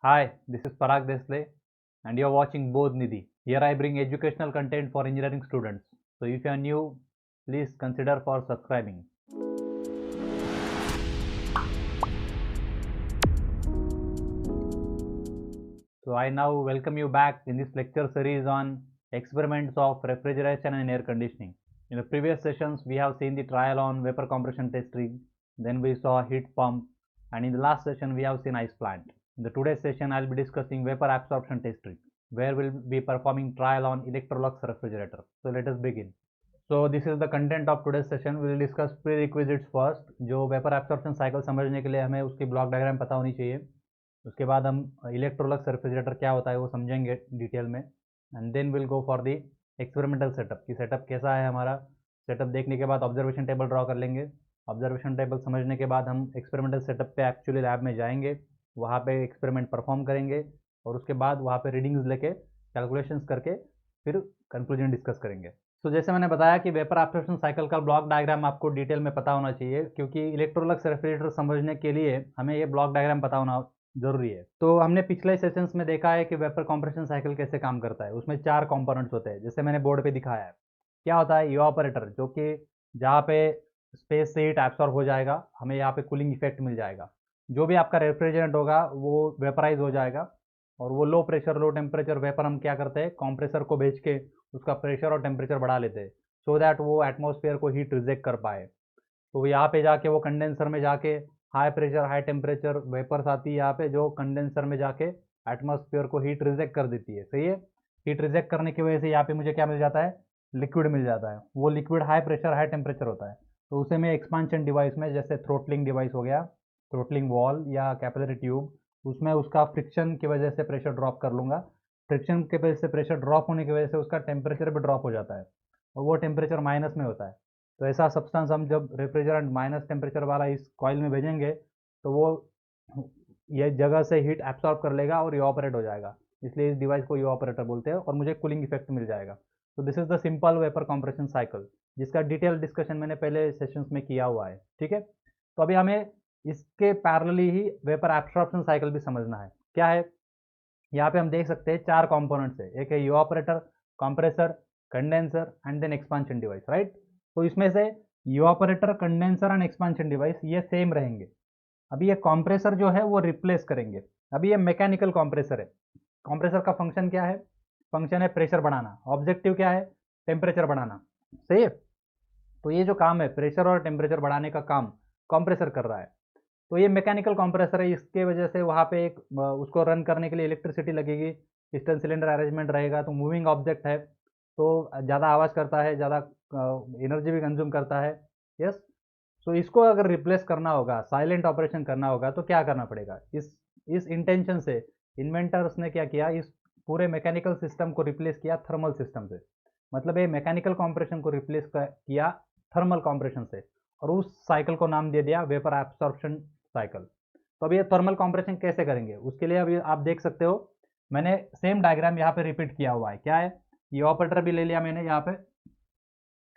Hi, this is Parag Desle and you're watching Bodh Nidhi. Here I bring educational content for engineering students. So if you are new, please consider for subscribing. So I now welcome you back in this lecture series on experiments of refrigeration and air conditioning. In the previous sessions, we have seen the trial on vapor compression test rig, then we saw heat pump, and in the last session, we have seen ice plant. In the today's session, I'll be discussing vapor absorption test rig, where we'll be performing trial on Electrolux refrigerator. So let us begin. So this is the content of today's session. We will discuss prerequisites first. जो vapour absorption cycle समझने के लिए हमें उसकी block diagram पता होनी चाहिए. उसके बाद हम इलेक्ट्रोलक्स रेफ्रिजरेटर क्या होता है वो समझेंगे डिटेल में. And then will go for the experimental setup कि सेटअप कैसा है हमारा. सेटअप देखने के बाद ऑब्जर्वेशन टेबल ड्रॉ कर लेंगे. ऑब्जर्वेशन टेबल समझने के बाद हम एक्सपेरिमेंटल सेटअप पे एक्चुअली लैब में जाएंगे, वहाँ पे एक्सपेरिमेंट परफॉर्म करेंगे और उसके बाद वहाँ पे रीडिंग्स लेके कैलकुलेशंस करके फिर कंक्लूजन डिस्कस करेंगे. तो जैसे मैंने बताया कि वेपर एब्सॉर्प्शन साइकिल का ब्लॉक डायग्राम आपको डिटेल में पता होना चाहिए, क्योंकि इलेक्ट्रोलक्स रेफ्रिजरेटर समझने के लिए हमें ये ब्लॉक डायग्राम पता होना जरूरी है. तो हमने पिछले सेशंस में देखा है कि वेपर कंप्रेशन साइकिल कैसे काम करता है. उसमें 4 कंपोनेंट्स होते हैं, जैसे मैंने बोर्ड पे दिखाया है. क्या होता है? इवापोरेटर, जो कि जहाँ पे स्पेस से हीट एब्सॉर्ब हो जाएगा, हमें यहाँ पे कूलिंग इफेक्ट मिल जाएगा. जो भी आपका रेफ्रिजरेंट होगा वो वेपराइज हो जाएगा और वो low pressure low temperature vapour हम क्या करते हैं, कंप्रेसर को भेज के उसका प्रेशर और टेम्परेचर बढ़ा लेते हैं, सो दैट वो एटमॉस्फेयर को हीट रिजेक्ट कर पाए. तो यहाँ पे जाके वो कंडेंसर में जाके high pressure high temperature vapours आती है यहाँ पे, जो कंडेंसर में जाके एटमॉस्फेयर को हीट रिजेक्ट कर देती है. सही है. हीट रिजेक्ट करने की वजह से यहाँ पे मुझे क्या मिल जाता है? लिक्विड मिल जाता है. वो liquid high pressure high temperature होता है, तो उसे मैं एक्सपांशन डिवाइस में, जैसे थ्रोटलिंग डिवाइस हो गया, थ्रोटलिंग वॉल या कैपिलरी ट्यूब, उसमें उसका फ्रिक्शन की वजह से प्रेशर ड्रॉप कर लूँगा. फ्रिक्शन की वजह से प्रेशर ड्रॉप होने की वजह से उसका टेम्परेचर भी ड्रॉप हो जाता है और वो टेम्परेचर माइनस में होता है. तो ऐसा सब्सटेंस हम जब रेफ्रिजरेंट माइनस टेम्परेचर वाला इस कॉइल में भेजेंगे तो वो ये जगह से हीट एब्सॉर्ब कर लेगा और इवापोरेट हो जाएगा. इसलिए इस डिवाइस को इवापोरेटर बोलते हैं और मुझे कूलिंग इफेक्ट मिल जाएगा. तो this is the simple vapour compression cycle, जिसका डिटेल डिस्कशन मैंने पहले सेशंस में किया हुआ है. ठीक है. तो अभी हमें इसके पैरेलली ही वेपर एब्सॉर्प्शन साइकिल भी समझना है. क्या है? यहाँ पे हम देख सकते हैं 4 कंपोनेंट्स है. एक है evaporator, compressor, condenser and then expansion device. Right. तो इसमें से evaporator, condenser and expansion device ये सेम रहेंगे. अभी ये कंप्रेसर जो है वो रिप्लेस करेंगे. अभी ये मैकेनिकल कंप्रेसर है. कंप्रेसर का फंक्शन क्या है? फंक्शन है प्रेशर बढ़ाना. ऑब्जेक्टिव क्या है? टेम्परेचर बढ़ाना. सही है. तो ये जो काम है प्रेशर और टेम्परेचर बढ़ाने का काम कंप्रेसर कर रहा है. तो ये मैकेनिकल कंप्रेसर है. इसके वजह से वहाँ पे एक उसको रन करने के लिए इलेक्ट्रिसिटी लगेगी. पिस्टन सिलेंडर अरेंजमेंट रहेगा. तो मूविंग ऑब्जेक्ट है तो ज़्यादा आवाज़ करता है, ज़्यादा एनर्जी भी कंज्यूम करता है. यस. सो इसको अगर रिप्लेस करना होगा, साइलेंट ऑपरेशन करना होगा, तो क्या करना पड़ेगा? इस इंटेंशन से इन्वेंटर्स ने क्या किया, इस पूरे मैकेनिकल सिस्टम को रिप्लेस किया थर्मल सिस्टम से. मतलब ये मैकेनिकल कॉम्प्रेशन को रिप्लेस किया थर्मल कॉम्प्रेशन से और उस साइकिल को नाम दे दिया वेपर एब्सॉर्प्शन साइकिल. तो अब ये थर्मल कॉम्प्रेशन कैसे करेंगे उसके लिए अभी आप देख सकते हो, मैंने सेम डायग्राम यहाँ पे रिपीट किया हुआ है. क्या है? ये ऑपरेटर भी ले लिया मैंने यहाँ पे,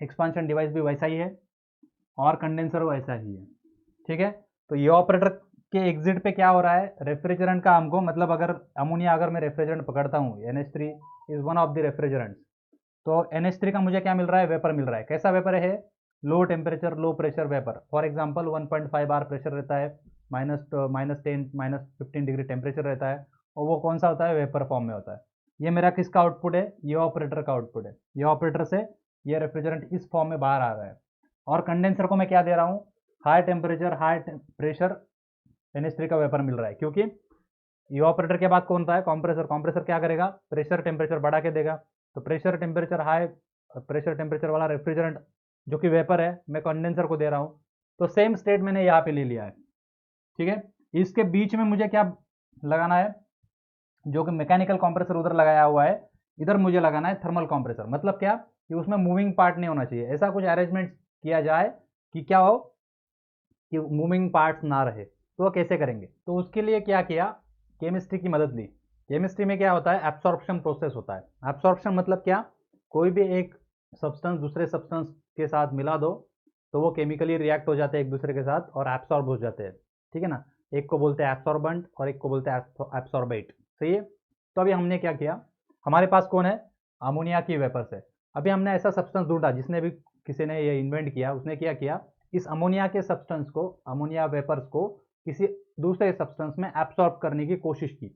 एक्सपांशन डिवाइस भी वैसा ही है और कंडेंसर वैसा ही है. ठीक है. तो ये ऑपरेटर के एग्जिट पे क्या हो रहा है? रेफ्रिजरेंट का हमको, मतलब अगर अमोनिया, अगर मैं रेफ्रिजरेंट पकड़ता हूँ, NH3 is one of the refrigerant, तो NH3 का मुझे क्या मिल रहा है? वेपर मिल रहा है. कैसा वेपर है? Low temperature low pressure vapour. For example 1.5 bar pressure रहता है, -10 -15 डिग्री टेम्परेचर रहता है और वो कौन सा होता है? वेपर फॉर्म में होता है. ये मेरा किसका आउटपुट है? ये ऑपरेटर का आउटपुट है. ये ऑपरेटर से ये रेफ्रिजरेंट इस फॉर्म में बाहर आ रहा है. और कंडेंसर को मैं क्या दे रहा हूँ? High temperature high pressure NH3 का वेपर मिल रहा है, क्योंकि इवापोरेटर के बाद कौन सा है? कंप्रेसर. कंप्रेसर क्या करेगा? प्रेशर टेम्परेचर बढ़ा के देगा. तो pressure temperature high pressure temperature वाला रेफ्रिजरेंट जो कि वेपर है, मैं कंडेंसर को दे रहा हूँ. तो सेम स्टेट मैंने यहाँ पे ले लिया है. ठीक है. इसके बीच में मुझे क्या लगाना है? जो कि मैकेनिकल कंप्रेसर उधर लगाया हुआ है, इधर मुझे लगाना है थर्मल कंप्रेसर. मतलब क्या? कि उसमें मूविंग पार्ट नहीं होना चाहिए. ऐसा कुछ अरेंजमेंट किया जाए कि क्या हो, कि मूविंग पार्ट्स ना रहे. तो वो कैसे करेंगे? तो उसके लिए क्या किया? केमिस्ट्री की मदद ली. केमिस्ट्री में क्या होता है? एब्सॉर्प्शन प्रोसेस होता है. एब्सॉर्प्शन मतलब क्या? कोई भी एक सब्सटेंस दूसरे सब्सटेंस के साथ मिला दो तो वो केमिकली रिएक्ट हो जाते हैं एक दूसरे के साथ और एब्सॉर्ब हो जाते हैं. ठीक है ना. एक को बोलते हैं एब्सॉर्बेंट और एक को बोलते हैं एब्सॉर्बेट। सही है। तो अभी हमने क्या किया, हमारे पास कौन है, अमोनिया की वेपर्स है। अभी हमने ऐसा सब्सटेंस ढूंढा, जिसने भी किसी ने ये इन्वेंट किया उसने क्या किया, इस अमोनिया के सब्सटेंस को, अमोनिया वेपर्स को किसी दूसरे सब्सटेंस में एब्सॉर्ब करने की कोशिश की।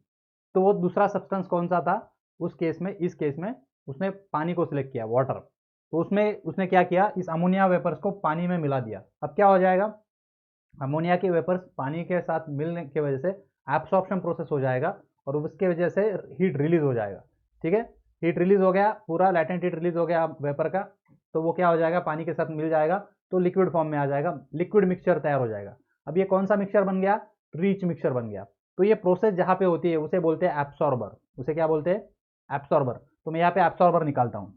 तो वो दूसरा सब्सटेंस कौन सा था, उस केस में, इस केस में उसने पानी को सिलेक्ट किया, वाटर। तो उसमें उसने क्या किया, इस अमोनिया वेपर्स को पानी में मिला दिया। अब क्या हो जाएगा, अमोनिया के वेपर्स पानी के साथ मिलने की वजह से एब्सॉर्प्शन प्रोसेस हो जाएगा और उसके वजह से हीट रिलीज हो जाएगा। ठीक है, हीट रिलीज हो गया, पूरा लैटेंट हीट रिलीज हो गया वेपर का। तो वो क्या हो जाएगा, पानी के साथ मिल जाएगा, तो लिक्विड फॉर्म में आ जाएगा, लिक्विड मिक्सचर तैयार हो जाएगा। अब ये कौन सा मिक्सचर बन गया, रिच मिक्सचर बन गया। तो ये प्रोसेस जहां पे होती है उसे बोलते हैं एब्सॉर्बर। उसे क्या बोलते हैं, एब्सॉर्बर। तो मैं यहाँ पे एब्सॉर्बर निकालता हूँ।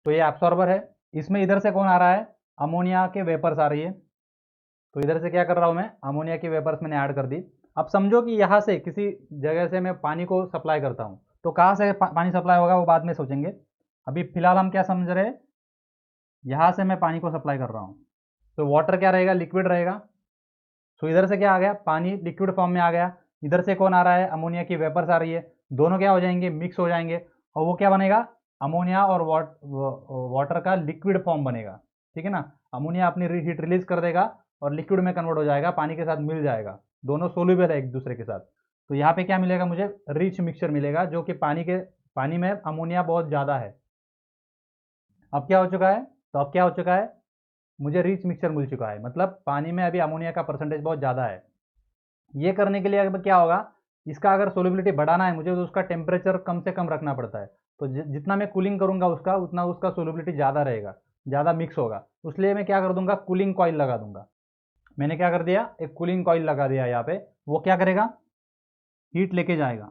तो ये एब्सॉर्बर है, इसमें इधर से कौन आ रहा है, अमोनिया के वेपर्स आ रही है। तो इधर से क्या कर रहा हूं मैं, अमोनिया की वेपर्स मैंने ऐड कर दी। अब समझो कि यहां से किसी जगह से मैं पानी को सप्लाई करता हूं, तो कहां से पानी सप्लाई होगा वो बाद में सोचेंगे। अभी फिलहाल हम क्या समझ रहे हैं, यहां से मैं पानी को सप्लाई कर रहा हूं, तो वाटर क्या रहेगा, लिक्विड रहेगा। तो इधर से क्या आ गया, पानी लिक्विड फॉर्म में आ गया। इधर से कौन आ रहा है, अमोनिया की वेपर्स आ रही है। दोनों क्या हो जाएंगे, मिक्स हो जाएंगे, और वो क्या बनेगा, अमोनिया और वाटर का लिक्विड फॉर्म बनेगा। ठीक है ना, अमोनिया अपनी हीट रिलीज कर देगा और लिक्विड में कन्वर्ट हो जाएगा, पानी के साथ मिल जाएगा, दोनों सोल्यूबल है एक दूसरे के साथ। तो यहाँ पे क्या मिलेगा मुझे, रिच मिक्सचर मिलेगा, जो कि पानी में अमोनिया बहुत ज़्यादा है। अब क्या हो चुका है, तो अब क्या हो चुका है, मुझे रिच मिक्सचर मिल चुका है, मतलब पानी में अभी अमोनिया का परसेंटेज बहुत ज़्यादा है। ये करने के लिए अब क्या होगा, इसका अगर सोल्युबिलिटी बढ़ाना है मुझे, तो उसका टेम्परेचर कम से कम रखना पड़ता है। तो जितना मैं कूलिंग करूंगा उसका, उतना उसका सोल्युबिलिटी ज़्यादा रहेगा, ज़्यादा मिक्स होगा। इसलिए मैं क्या कर दूंगा, कूलिंग कॉइल लगा दूंगा। मैंने क्या कर दिया, एक कूलिंग कॉइल लगा दिया यहाँ पे। वो क्या करेगा, हीट लेके जाएगा।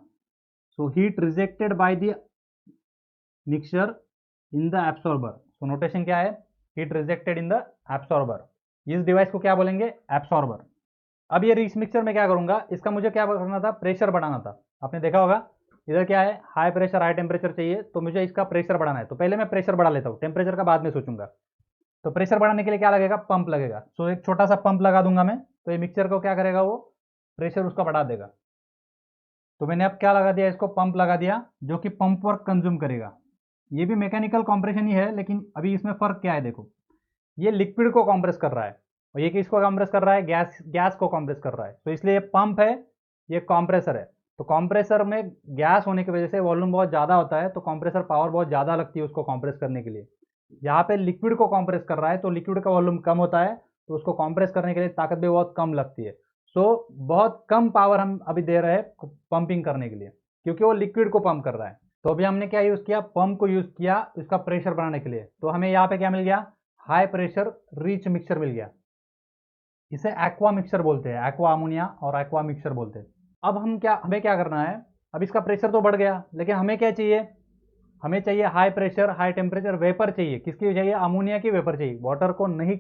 So heat rejected by the mixture in the absorber. So notation क्या है, heat rejected in the absorber. इस डिवाइस को क्या बोलेंगे, एब्सॉर्बर। अब ये रिच मिक्सचर में क्या करूंगा, इसका मुझे क्या करना था, प्रेशर बढ़ाना था। आपने देखा होगा इधर क्या है, हाई प्रेशर हाई टेम्परेचर चाहिए, तो मुझे इसका प्रेशर बढ़ाना है। तो पहले मैं प्रेशर बढ़ा लेता हूँ, टेम्परेचर का बाद में सोचूंगा। तो प्रेशर बढ़ाने के लिए क्या लगेगा, पंप लगेगा। सो एक छोटा सा पंप लगा दूंगा मैं, तो ये मिक्सचर को क्या करेगा, वो प्रेशर उसका बढ़ा देगा। तो मैंने अब क्या लगा दिया, इसको पंप लगा दिया, जो कि पंप वर्क कंज्यूम करेगा। ये भी मैकेनिकल कॉम्प्रेशन ही है, लेकिन अभी इसमें फर्क क्या है, देखो ये लिक्विड को कॉम्प्रेस कर रहा है और ये किसको कॉम्प्रेस कर रहा है, गैस को कॉम्प्रेस कर रहा है। तो इसलिए ये पंप है, ये कॉम्प्रेसर है। तो कॉम्प्रेसर में गैस होने की वजह से वॉल्यूम बहुत ज़्यादा होता है, तो कॉम्प्रेसर पावर बहुत ज़्यादा लगती है उसको कॉम्प्रेस करने के लिए। यहाँ पे लिक्विड को कॉम्प्रेस कर रहा है, तो लिक्विड का वॉल्यूम कम होता है, तो उसको कॉम्प्रेस करने के लिए ताकत भी बहुत कम लगती है। सो बहुत कम पावर हम अभी दे रहे हैं पंपिंग करने के लिए, क्योंकि वो लिक्विड को पंप कर रहा है। तो अभी हमने क्या यूज़ किया, पंप को यूज़ किया इसका प्रेशर बढ़ाने के लिए। तो हमें यहाँ पे क्या मिल गया, हाई प्रेशर रिच मिक्सचर मिल गया। इसे एक्वा मिक्सचर बोलते हैं, एक्वा अमोनिया और एक्वा मिक्सचर बोलते हैं। अब हमें क्या करना है, अब इसका प्रेशर तो बढ़ गया, लेकिन हमें क्या चाहिए, हमें चाहिए high pressure high temperature vapour चाहिए। किसकी चाहिए, अमोनिया की वेपर चाहिए, वाटर को नहीं,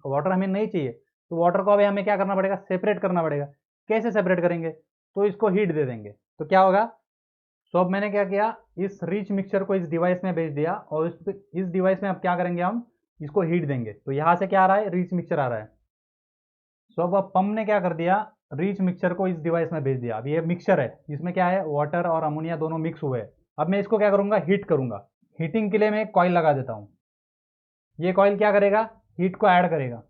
वाटर हमें नहीं चाहिए। तो वाटर को अभी हमें क्या करना पड़ेगा, सेपरेट करना पड़ेगा। कैसे सेपरेट करेंगे, तो इसको हीट दे देंगे, तो क्या होगा। सो अब मैंने क्या किया, इस रिच मिक्सचर को इस डिवाइस में भेज दिया, और इस डिवाइस में अब क्या करेंगे, हम इसको हीट देंगे। तो यहाँ से क्या आ रहा है, रिच मिक्सचर आ रहा है। सो अब पंप ने क्या कर दिया, रिच मिक्सचर को इस डिवाइस में भेज दिया। अब ये मिक्सचर है, इसमें क्या है, वाटर और अमोनिया दोनों मिक्स हुए हैं। अब मैं इसको क्या करूंगा, हीट करूंगा। हीटिंग के लिए मैं एक कॉइल लगा देता हूँ। ये कॉइल क्या करेगा, हीट को ऐड करेगा।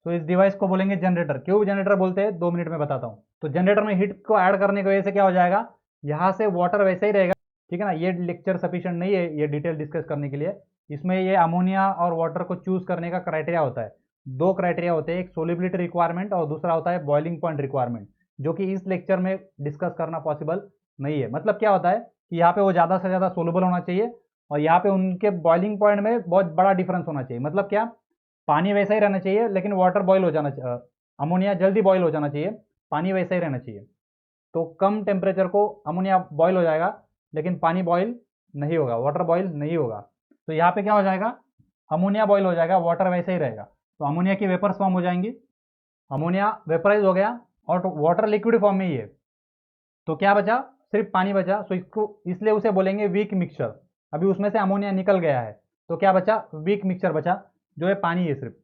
तो इस डिवाइस को बोलेंगे जनरेटर। क्यों जनरेटर बोलते हैं, 2 मिनट में बताता हूँ। तो जनरेटर में हीट को ऐड करने की वजह से क्या हो जाएगा, यहाँ से वाटर वैसे ही रहेगा। ठीक है ना, ये लेक्चर सफिशिएंट नहीं है ये डिटेल डिस्कस करने के लिए। इसमें ये अमोनिया और वाटर को चूज करने का क्राइटेरिया होता है। 2 क्राइटेरिया होते हैं, एक सोलिबिलिटी रिक्वायरमेंट और दूसरा होता है बॉइलिंग पॉइंट रिक्वायरमेंट, जो कि इस लेक्चर में डिस्कस करना पॉसिबल नहीं है। मतलब क्या होता है कि यहाँ पे वो ज़्यादा से ज़्यादा सोलुबल होना चाहिए, और यहाँ पे उनके बॉइलिंग पॉइंट में बहुत बड़ा डिफरेंस होना चाहिए। मतलब क्या, पानी वैसा ही रहना चाहिए, लेकिन वाटर बॉयल हो जाना चाहिए, अमोनिया जल्दी बॉयल हो जाना चाहिए, पानी वैसा ही रहना चाहिए। तो कम टेम्परेचर को अमोनिया बॉयल हो जाएगा, लेकिन पानी बॉयल नहीं होगा, वाटर बॉयल नहीं होगा। तो यहाँ पे क्या हो जाएगा, अमोनिया बॉयल हो जाएगा, वाटर वैसे ही रहेगा। तो अमोनिया की वेपर्स फॉर्म हो जाएंगी, अमोनिया वेपराइज हो गया और वाटर लिक्विड फॉर्म में ही है। तो क्या बचा, सिर्फ पानी बचा। सो इसको इसलिए उसे बोलेंगे वीक मिक्सचर। अभी उसमें से अमोनिया निकल गया है, तो क्या बचा, वीक मिक्सचर बचा, जो है पानी है सिर्फ।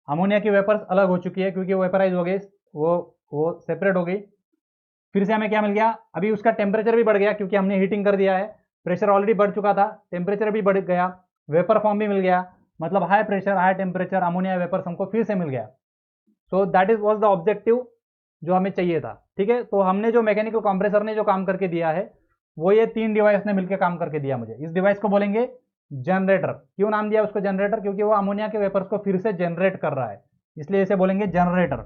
अमोनिया की वेपर्स अलग हो चुकी है क्योंकि वेपराइज हो गई, वो सेपरेट हो गई। फिर से हमें क्या मिल गया, अभी उसका टेम्परेचर भी बढ़ गया क्योंकि हमने हीटिंग कर दिया है, प्रेशर ऑलरेडी बढ़ चुका था, टेम्परेचर भी बढ़ गया, वेपर फॉर्म भी मिल गया, मतलब high pressure high temperature ammonia vapour हमको फिर से मिल गया। So that is was the objective जो हमें चाहिए था। ठीक है, तो हमने जो मैकेनिकल कंप्रेसर ने जो काम करके दिया है वो ये 3 डिवाइस ने मिलकर काम करके दिया मुझे। इस डिवाइस को बोलेंगे जनरेटर। क्यों नाम दिया उसको जनरेटर, क्योंकि वो अमोनिया के वेपर्स को फिर से जनरेट कर रहा है, इसलिए इसे बोलेंगे जनरेटर।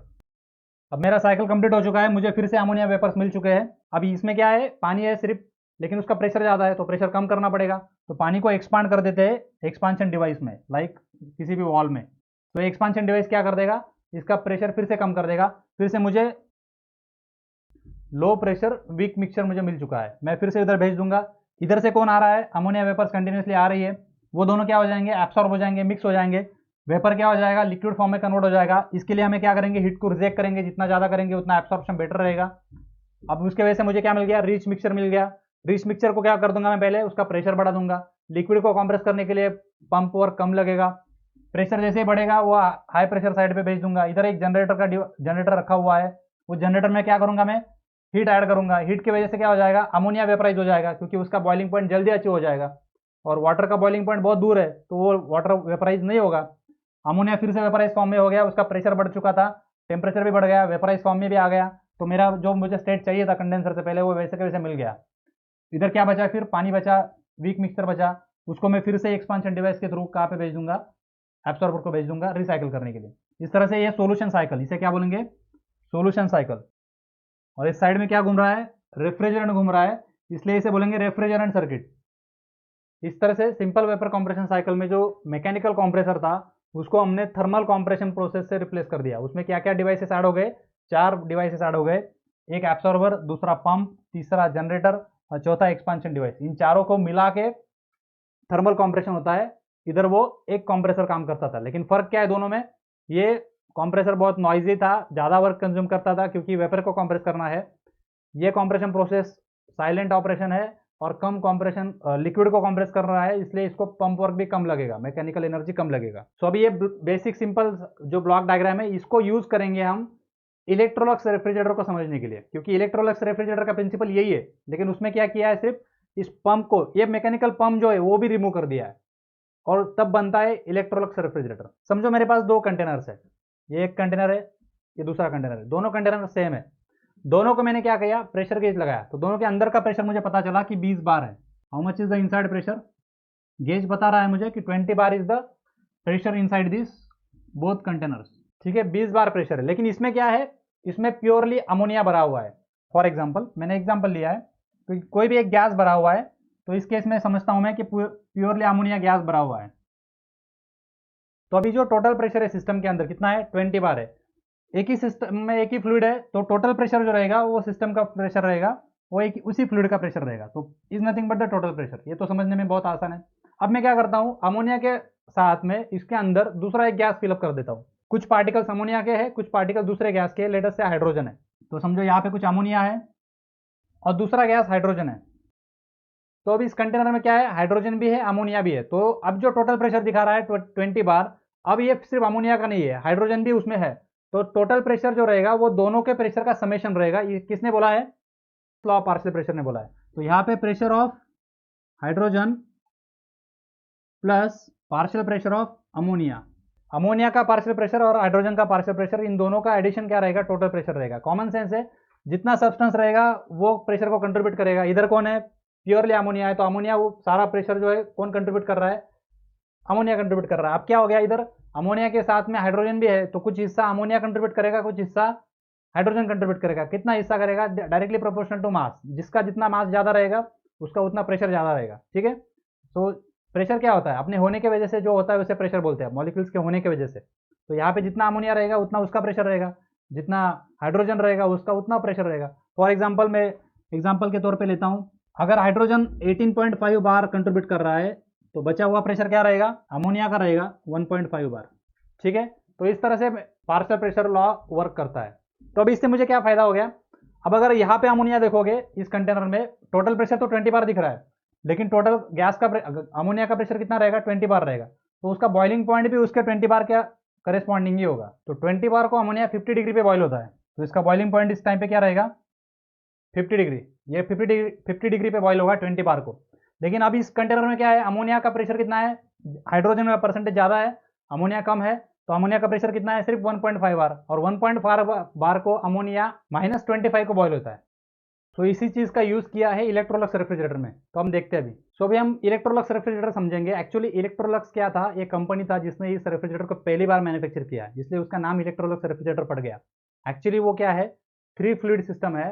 अब मेरा साइकिल कंप्लीट हो चुका है, मुझे फिर से अमोनिया वेपर्स मिल चुके हैं। अभी इसमें क्या है, पानी है सिर्फ, लेकिन उसका प्रेशर ज़्यादा है तो प्रेशर कम करना पड़ेगा, तो पानी को एक्सपांड कर देते हैं एक्सपांशन डिवाइस में, लाइक किसी भी वॉल में। तो एक्सपांशन डिवाइस क्या कर देगा, इसका प्रेशर फिर से कम कर देगा। फिर से मुझे लो प्रेशर वीक मिक्सचर मुझे मिल चुका है, मैं फिर से इधर भेज दूंगा। इधर से कौन आ रहा है, अमोनिया वेपर्स कंटिन्यूसली आ रही है, वो दोनों क्या हो जाएंगे, एब्सॉर्ब हो जाएंगे, मिक्स हो जाएंगे, वेपर क्या हो जाएगा, लिक्विड फॉर्म में कन्वर्ट हो जाएगा। इसके लिए हमें क्या करेंगे, हीट को रिजेक्ट करेंगे, जितना ज़्यादा करेंगे उतना एब्सॉर्प्शन बेटर रहेगा। अब उसके वजह से मुझे क्या मिल गया, रिच मिक्सचर मिल गया। रिच मिक्सचर को क्या कर दूंगा मैं, पहले उसका प्रेशर बढ़ा दूंगा, लिक्विड को कंप्रेस करने के लिए पंप वर्क कम लगेगा, प्रेशर जैसे ही बढ़ेगा वो हाई प्रेशर साइड पे भेज दूंगा। इधर एक जनरेटर रखा हुआ है, उस जनरेटर में क्या करूंगा मैं, हीट ऐड करूंगा। हीट की वजह से क्या हो जाएगा, अमोनिया वेपराइज हो जाएगा क्योंकि उसका बॉइलिंग पॉइंट जल्दी अचीव हो जाएगा, और वाटर का बॉइलिंग पॉइंट बहुत दूर है तो वो वाटर वेपराइज नहीं होगा। अमोनिया फिर से वेपराइज फॉर्म में हो गया, उसका प्रेशर बढ़ चुका था, टेम्परेचर भी बढ़ गया, वेपराइज फॉर्म में भी आ गया, तो मेरा जो मुझे स्टेट चाहिए था कंडेंसर से पहले वो वैसे के वैसे मिल गया। इधर क्या बचा, फिर पानी बचा, वीक मिक्सचर बचा, उसको मैं फिर से एक्सपांशन डिवाइस के थ्रू कहाँ पे भेज दूंगा, एब्सॉर्बर को भेज दूंगा रिसाइकिल करने के लिए। इस तरह से ये सोल्यूशन साइकिल, इसे क्या बोलेंगे, सोल्यूशन साइकिल। और इस साइड में क्या घूम रहा है, रेफ्रिजरेंट घूम रहा है, इसलिए इसे बोलेंगे रेफ्रिजरेंट सर्किट। इस तरह से सिंपल वेपर कंप्रेशन साइकिल में जो मैकेनिकल कंप्रेसर था उसको हमने थर्मल कंप्रेशन प्रोसेस से रिप्लेस कर दिया। उसमें क्या क्या डिवाइसेस ऐड हो गए, 4 डिवाइसेस ऐड हो गए, एक एब्सॉर्बर, दूसरा पंप, तीसरा जनरेटर और चौथा एक्सपांशन डिवाइस। इन चारों को मिला के थर्मल कंप्रेशन होता है। इधर वो एक कंप्रेसर काम करता था, लेकिन फर्क क्या है दोनों में, ये कंप्रेसर बहुत नॉइजी था, ज़्यादा वर्क कंज्यूम करता था क्योंकि वेपर को कंप्रेस करना है। ये कंप्रेशन प्रोसेस साइलेंट ऑपरेशन है और कम कंप्रेशन, लिक्विड को कंप्रेस कर रहा है, इसलिए इसको पंप वर्क भी कम लगेगा, मैकेनिकल एनर्जी कम लगेगा। सो अभी ये बेसिक सिंपल जो ब्लॉक डायग्राम है इसको यूज करेंगे हम इलेक्ट्रोलक्स रेफ्रिजरेटर को समझने के लिए, क्योंकि इलेक्ट्रोलक्स रेफ्रिजरेटर का प्रिंसिपल यही है, लेकिन उसमें क्या किया है, सिर्फ इस पंप को, ये मैकेनिकल पंप जो है वो भी रिमूव कर दिया है और तब बनता है इलेक्ट्रोलक्स रेफ्रिजरेटर। समझो मेरे पास 2 कंटेनर्स है, ये एक कंटेनर है, ये दूसरा कंटेनर है, दोनों कंटेनर सेम है, दोनों को मैंने क्या किया, प्रेशर गेज लगाया, तो दोनों के अंदर का प्रेशर मुझे पता चला कि 20 बार है। How much is the inside pressure, gauge बता रहा है मुझे कि 20 bar is the pressure inside this both containers. ठीक है, 20 बार प्रेशर है, लेकिन इसमें क्या है, इसमें प्योरली अमोनिया भरा हुआ है। फॉर एग्जाम्पल, मैंने एग्जाम्पल लिया है, तो कोई भी एक गैस भरा हुआ है, तो इस केस में समझता हूं मैं कि प्योरली अमोनिया गैस भरा हुआ है। तो अभी जो टोटल प्रेशर है सिस्टम के अंदर कितना है, 20 बार है। एक ही सिस्टम में एक ही फ्लूइड है, तो टोटल प्रेशर जो रहेगा वो सिस्टम का प्रेशर रहेगा, वो एक उसी फ्लूइड का प्रेशर रहेगा, तो is nothing but the total pressure. ये तो समझने में बहुत आसान है। अब मैं क्या करता हूँ, अमोनिया के साथ में इसके अंदर दूसरा एक गैस फिलअप कर देता हूँ। कुछ पार्टिकल्स अमोनिया के हैं, कुछ पार्टिकल दूसरे गैस के, लेटर से हाइड्रोजन है, तो समझो यहाँ पे कुछ अमोनिया है और दूसरा गैस हाइड्रोजन है। तो अभी इस कंटेनर में क्या है, हाइड्रोजन भी है अमोनिया भी है। तो अब जो टोटल प्रेशर दिखा रहा है 20 बार, अब ये सिर्फ अमोनिया का नहीं है, हाइड्रोजन भी उसमें है, तो टोटल प्रेशर जो रहेगा वो दोनों के प्रेशर का समेशन रहेगा। ये किसने बोला है, लॉ ऑफ पार्शियल प्रेशर ने बोला है। तो यहाँ पे pressure of hydrogen plus partial pressure of ammonia, ammonia का पार्शियल प्रेशर और हाइड्रोजन का पार्शियल प्रेशर, इन दोनों का एडिशन क्या रहेगा, टोटल प्रेशर रहेगा। कॉमन सेंस है, जितना सब्सटेंस रहेगा वो प्रेशर को कंट्रीब्यूट करेगा। इधर कौन है, प्योरली अमोनिया है, तो अमोनिया वो सारा प्रेशर जो है कौन कंट्रीब्यूट कर रहा है, अमोनिया कंट्रीब्यूट कर रहा है। अब क्या हो गया, इधर अमोनिया के साथ में हाइड्रोजन भी है, तो कुछ हिस्सा अमोनिया कंट्रीब्यूट करेगा, कुछ हिस्सा हाइड्रोजन कंट्रीब्यूट करेगा। कितना हिस्सा करेगा, डायरेक्टली प्रोपोर्शनल टू मास, जिसका जितना मास ज्यादा रहेगा उसका उतना प्रेशर ज्यादा रहेगा। ठीक है, तो प्रेशर क्या होता है, अपने होने की वजह से जो होता है उसे प्रेशर बोलते हैं, मॉलिक्यूल्स के होने की वजह से। तो यहाँ पे जितना अमोनिया रहेगा उतना उसका प्रेशर रहेगा, जितना हाइड्रोजन रहेगा उसका उतना प्रेशर रहेगा। फॉर एग्जाम्पल, मैं एग्जाम्पल के तौर पे लेता हूँ, अगर हाइड्रोजन 18.5 बार कंट्रीब्यूट कर रहा है तो बचा हुआ प्रेशर क्या रहेगा, अमोनिया का रहेगा 1.5 बार। ठीक है, तो इस तरह से पार्शियल प्रेशर लॉ वर्क करता है। तो अभी इससे मुझे क्या फायदा हो गया, अब अगर यहाँ पे अमोनिया देखोगे इस कंटेनर में, टोटल प्रेशर तो 20 बार दिख रहा है, लेकिन टोटल गैस का अमोनिया का प्रेशर कितना रहेगा, 20 बार रहेगा, तो उसका बॉइलिंग पॉइंट भी उसके 20 बार क्या करेस्पॉन्डिंग ही होगा। तो 20 बार को अमोनिया 50 डिग्री पे बॉयल होता है, तो इसका बॉइलिंग पॉइंट इस टाइम पे क्या रहेगा 50 डिग्री। ये 50 डिग्री पे बॉयल होगा 20 बार को। लेकिन अभी इस कंटेनर में क्या है, अमोनिया का प्रेशर कितना है, हाइड्रोजन का परसेंटेज ज़्यादा है, अमोनिया कम है, तो अमोनिया का प्रेशर कितना है सिर्फ 1.5 बार, और 1.5 बार को अमोनिया -25 को बॉयल होता है। तो इसी चीज़ का यूज़ किया है इलेक्ट्रोलक्स रेफ्रिजरेटर में। तो हम देखते हैं अभी। सो अभी हम इलेक्ट्रोलक्स रेफ्रिजरेटर समझेंगे। एक्चुअली इलेक्ट्रोलक्स क्या था, एक कंपनी था जिसने इस रेफ्रिजरेटर को पहली बार मैन्युफैक्चर किया है, इसलिए उसका नाम इलेक्ट्रोलक्स रेफ्रिजरेटर पड़ गया। एक्चुअली वो क्या है, 3 फ्लूइड सिस्टम है,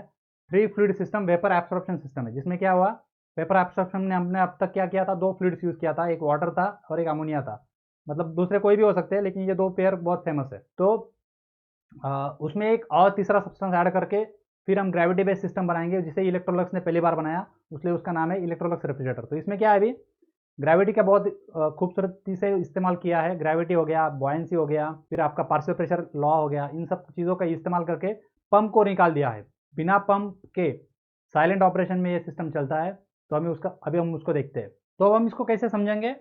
3 fluid system vapour absorption system है, जिसमें क्या हुआ, वेपर एब्सॉर्प्शन ने हमने अब तक क्या किया था, 2 फ्लूइड्स यूज़ किया था, एक वाटर था और एक अमोनिया था। मतलब दूसरे कोई भी हो सकते हैं, लेकिन ये 2 पेयर बहुत फेमस है। तो उसमें एक और तीसरा सब्सटेंस ऐड करके फिर हम ग्रेविटी बेस्ड सिस्टम बनाएंगे, जिसे इलेक्ट्रोलक्स ने पहली बार बनाया, इसलिए उसका नाम है इलेक्ट्रोलक्स रेफ्रिजरेटर। तो इसमें क्या है, अभी ग्रेविटी का बहुत खूबसूरती से इस्तेमाल किया है। ग्रेविटी हो गया, बॉयंसी हो गया, फिर आपका पार्शियल प्रेशर लॉ हो गया, इन सब चीज़ों का इस्तेमाल करके पंप को निकाल दिया है। बिना पंप के साइलेंट ऑपरेशन में ये सिस्टम चलता है। तो अभी हम उसको देखते हैं। तो हम इसको कैसे समझेंगे,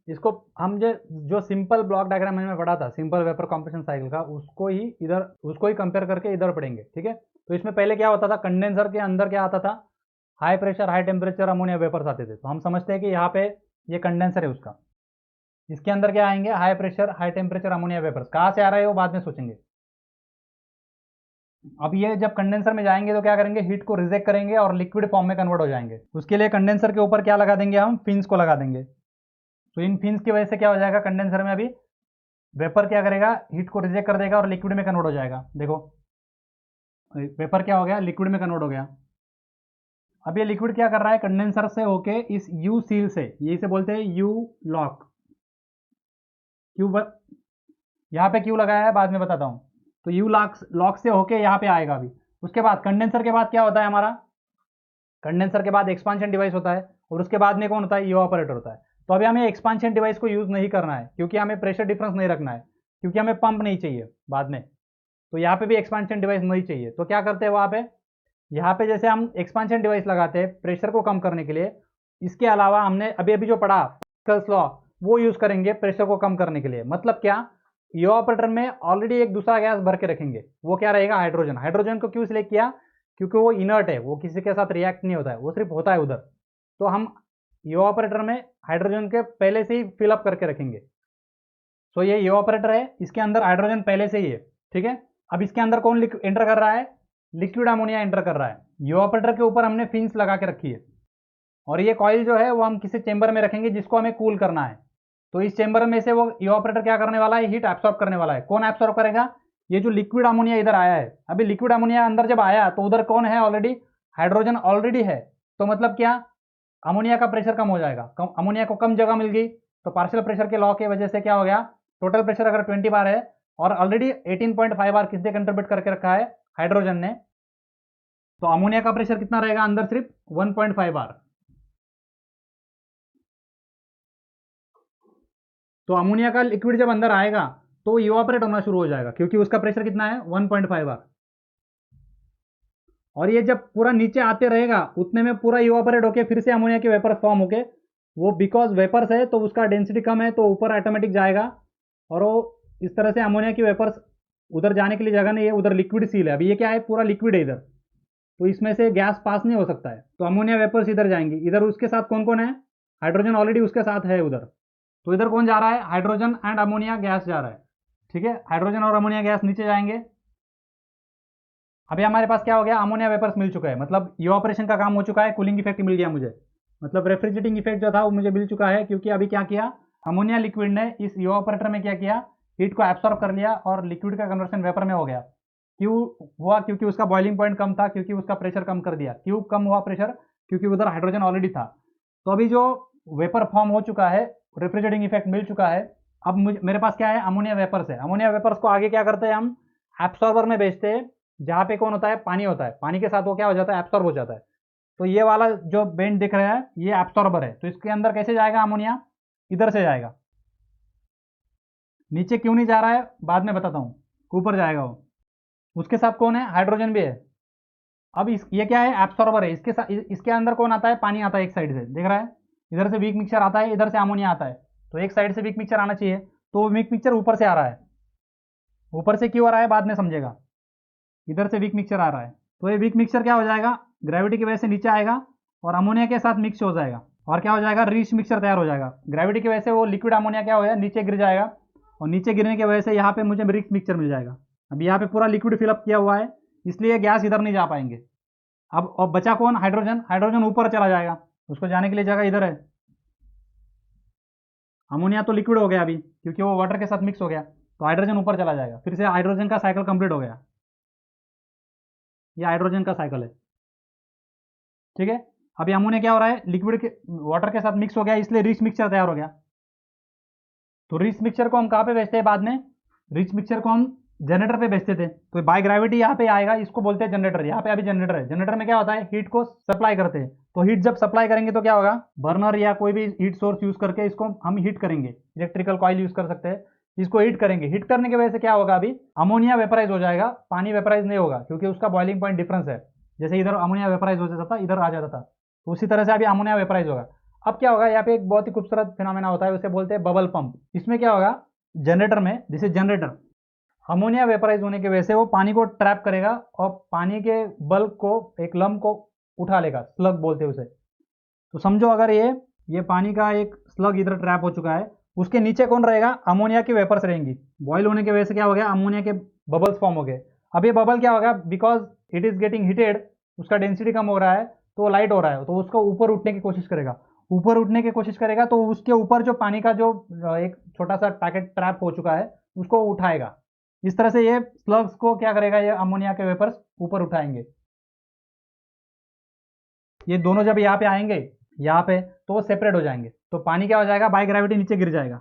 इसको हम जो सिंपल ब्लॉक डायग्राम में पढ़ा था, सिंपल वेपर कंप्रेशन साइकिल का, उसको ही कंपेयर करके इधर पढ़ेंगे, ठीक है। तो इसमें पहले क्या होता था, कंडेंसर के अंदर क्या आता था, high pressure high temperature ammonia vapours आते थे। तो हम समझते हैं कि यहाँ पे ये कंडेंसर है उसका, इसके अंदर क्या आएंगे, high pressure high temperature ammonia vapours. कहाँ से आ रहे हो बाद में सोचेंगे। अब ये जब कंडेंसर में जाएंगे तो क्या करेंगे, हीट को रिजेक्ट करेंगे और लिक्विड फॉर्म में कन्वर्ट हो जाएंगे। उसके लिए कंडेंसर के ऊपर क्या लगा देंगे, हम फिन्स को लगा देंगे। तो इन फिन्स की वजह से क्या हो जाएगा, कंडेंसर में अभी वेपर क्या करेगा, हीट को रिजेक्ट कर देगा और लिक्विड में कन्वर्ट हो जाएगा। देखो वेपर क्या हो गया, लिक्विड में कन्वर्ट हो गया। अब ये लिक्विड क्या कर रहा है, कंडेंसर से होके इस यू सील से, ये इसे बोलते हैं यू लॉक, यहाँ पे क्यों लगाया है बाद में बताता हूँ। तो यू लॉक से होके यहाँ पे आएगा अभी। उसके बाद कंडेंसर के बाद क्या होता है हमारा, कंडेंसर के बाद एक्सपांशन डिवाइस होता है, और उसके बाद में कौन होता है, इवापोरेटर होता है। तो अभी हमें एक्सपांशन डिवाइस को यूज नहीं करना है, क्योंकि हमें प्रेशर डिफरेंस नहीं रखना है, क्योंकि हमें पंप नहीं चाहिए बाद में। तो यहाँ पे भी एक्सपांशन डिवाइस नहीं चाहिए। तो क्या करते हैं वहाँ पे, यहाँ पे जैसे हम एक्सपांशन डिवाइस लगाते हैं प्रेशर को कम करने के लिए, इसके अलावा हमने अभी जो पढ़ा पास्कल्स लॉ, वो यूज करेंगे प्रेशर को कम करने के लिए। मतलब क्या, इवापोरेटर में ऑलरेडी एक दूसरा गैस भर के रखेंगे, वो क्या रहेगा, हाइड्रोजन। हाइड्रोजन को क्यों सिलेक्ट किया, क्योंकि वो इनर्ट है, वो किसी के साथ रिएक्ट नहीं होता है, वो सिर्फ होता है उधर। तो हम इवापोरेटर में हाइड्रोजन के पहले से ही फिलअप करके रखेंगे। सो ये इवापोरेटर है, इसके अंदर हाइड्रोजन पहले से ही है, ठीक है। अब इसके अंदर कौन एंटर कर रहा है, लिक्विड अमोनिया एंटर कर रहा है। इवापोरेटर के ऊपर हमने फिन्स लगा के रखी है, और ये कॉइल जो है वो हम किसी चेंबर में रखेंगे जिसको हमें कूल करना है। तो इस चेंबर में से वो इवापोरेटर क्या करने वाला है, हीट एब्सॉर्ब करने वाला है। कौन एब्सॉर्ब करेगा, ये जो लिक्विड अमोनिया इधर आया है। अभी लिक्विड अमोनिया अंदर जब आया तो उधर कौन है, ऑलरेडी हाइड्रोजन ऑलरेडी है। तो मतलब क्या, अमोनिया का प्रेशर कम हो जाएगा, अमोनिया को कम जगह मिल गई। तो पार्शियल प्रेशर के लॉ की वजह से क्या हो गया, टोटल प्रेशर अगर 20 बार है और ऑलरेडी 18.5 बार किसने कंट्रीब्यूट करके रखा है, हाइड्रोजन ने, तो अमोनिया का प्रेशर कितना रहेगा अंदर, सिर्फ 1.5 बार। तो अमोनिया का लिक्विड जब अंदर आएगा तो इवापोरेट होना शुरू हो जाएगा, क्योंकि उसका प्रेशर कितना है, 1.5 बार। और ये जब पूरा नीचे आते रहेगा उतने में पूरा इवापोरेट होके फिर से अमोनिया के वेपर्स फॉर्म होके, वो बिकॉज वेपर्स है तो उसका डेंसिटी कम है तो ऊपर ऑटोमेटिक जाएगा, और वो इस तरह से अमोनिया की वेपर्स उधर जाने के लिए जगह नहीं है, उधर लिक्विड सील है। अभी ये क्या है, पूरा लिक्विड है इधर, तो इसमें से गैस पास नहीं हो सकता है। तो अमोनिया वेपर्स इधर जाएंगी, इधर उसके साथ कौन कौन है, हाइड्रोजन ऑलरेडी उसके साथ है उधर। तो इधर कौन जा रहा है, हाइड्रोजन एंड अमोनिया गैस जा रहा है, ठीक है। हाइड्रोजन और अमोनिया गैस नीचे जाएंगे। अभी हमारे पास क्या हो गया, अमोनिया वेपर्स मिल चुका है, मतलब इवापोरेशन का काम हो चुका है, कूलिंग इफेक्ट मिल गया मुझे, मतलब रेफ्रिजरेटिंग इफेक्ट जो था वो मुझे मिल चुका है। क्योंकि अभी क्या किया, अमोनिया लिक्विड ने इस इवापोरेटर में क्या किया, हीट को एब्सॉर्ब कर लिया और लिक्विड का कन्वर्शन वेपर में हो गया। क्यों हुआ, क्योंकि उसका बॉइलिंग पॉइंट कम था, क्योंकि उसका प्रेशर कम कर दिया। क्यों कम हुआ प्रेशर, क्योंकि उधर हाइड्रोजन ऑलरेडी था। तो अभी जो वेपर फॉर्म हो चुका है, रेफ्रिजरेटिंग इफेक्ट मिल चुका है। अब मेरे पास क्या है, अमोनिया वेपर्स है। अमोनिया वेपर्स को आगे क्या करते हैं, हम एब्सॉर्बर में भेजते हैं, जहाँ पे कौन होता है, पानी होता है। पानी के साथ वो क्या हो जाता है, एब्सॉर्ब हो जाता है। तो ये वाला जो बेंड दिख रहा है ये एब्सॉर्बर है। तो इसके अंदर कैसे जाएगा अमोनिया, इधर से जाएगा, नीचे क्यों नहीं जा रहा है बाद में बताता हूँ, ऊपर जाएगा वो। उसके साथ कौन है, हाइड्रोजन भी है। अब ये क्या है, एब्सॉर्बर है। इसके साथ इसके अंदर कौन आता है, पानी आता है एक साइड से, दिख रहा है। इधर से वीक मिक्सचर आता है, इधर से अमोनिया आता है। तो एक साइड से वीक मिक्सचर आना चाहिए, तो वीक मिक्सचर ऊपर से आ रहा है। ऊपर से क्यों आ रहा है बाद में समझेगा। इधर से वीक मिक्सचर आ रहा है, तो ये वीक मिक्सचर क्या हो जाएगा, ग्रेविटी की वजह से नीचे आएगा और अमोनिया के साथ मिक्स हो जाएगा और क्या हो जाएगा, रिच मिक्सचर तैयार हो जाएगा। ग्रेविटी की वजह से वो लिक्विड अमोनिया क्या हो जाएगा, नीचे गिर जाएगा और नीचे गिरने की वजह से यहाँ पे मुझे रिच मिक्सचर मिल जाएगा। अब यहाँ पे पूरा लिक्विड फिलअप किया हुआ है, इसलिए गैस इधर नहीं जा पाएंगे। अब बचा कौन, हाइड्रोजन। हाइड्रोजन ऊपर चला जाएगा, उसको जाने के लिए जगह इधर है। अमोनिया तो लिक्विड हो गया अभी क्योंकि वो वाटर के साथ मिक्स हो गया, तो हाइड्रोजन ऊपर चला जाएगा। फिर से हाइड्रोजन का साइकिल कंप्लीट हो गया, ये हाइड्रोजन का साइकिल है, ठीक है। अभी अमोनिया क्या हो रहा है, लिक्विड के वाटर के साथ मिक्स हो गया, इसलिए रिच मिक्सचर तैयार हो गया। तो रिच मिक्सचर को हम कहाँ पे भेजते हैं बाद में, रिच मिक्सचर को हम जनरेटर पे भेजते थे, तो बाय ग्रेविटी यहाँ पे आएगा, इसको बोलते हैं जनरेटर। यहाँ पे अभी जनरेटर है, जनरेटर में क्या होता है, हीट को सप्लाई करते हैं। तो हीट जब सप्लाई करेंगे तो क्या होगा, बर्नर या कोई भी हीट सोर्स यूज करके इसको हम हीट करेंगे, इलेक्ट्रिकल कॉइल यूज कर सकते हैं, इसको हीट करेंगे। हीट करने की वजह से क्या होगा, अभी अमोनिया वेपराइज हो जाएगा, पानी वेपराइज नहीं होगा क्योंकि उसका बॉइलिंग पॉइंट डिफरेंस है। जैसे इधर अमोनिया वेपराइज हो जाता था, इधर आ जाता था, तो उसी तरह से अभी अमोनिया वेपराइज होगा। अब क्या होगा, यहाँ पे एक बहुत ही खूबसूरत फिनोमेना होता है, उसे बोलते हैं बबल पंप। इसमें क्या होगा, जनरेटर में, this is generator, ammonia vaporise होने की वजह से वो पानी को ट्रैप करेगा और पानी के बल्क को, एक लम्ब को उठा लेगा, स्लग बोलते हैं उसे। तो समझो अगर ये पानी का एक स्लग इधर ट्रैप हो चुका है, उसके नीचे कौन रहेगा, अमोनिया की वेपर्स रहेंगी। बॉयल होने की वजह से क्या हो गया, अमोनिया के बबल्स फॉर्म हो गए। अब ये बबल क्या होगा, because it is getting heated, उसका डेंसिटी कम हो रहा है तो लाइट हो रहा है, तो उसको ऊपर उठने की कोशिश करेगा। ऊपर उठने की कोशिश करेगा तो उसके ऊपर जो पानी का जो एक छोटा सा पैकेट ट्रैप हो चुका है उसको उठाएगा। इस तरह से ये स्लग्स को क्या करेगा, ये अमोनिया के वेपर्स ऊपर उठाएंगे। ये दोनों जब यहाँ पे आएंगे, यहाँ पे, तो वो सेपरेट हो जाएंगे, तो पानी क्या हो जाएगा, बाय ग्रेविटी नीचे गिर जाएगा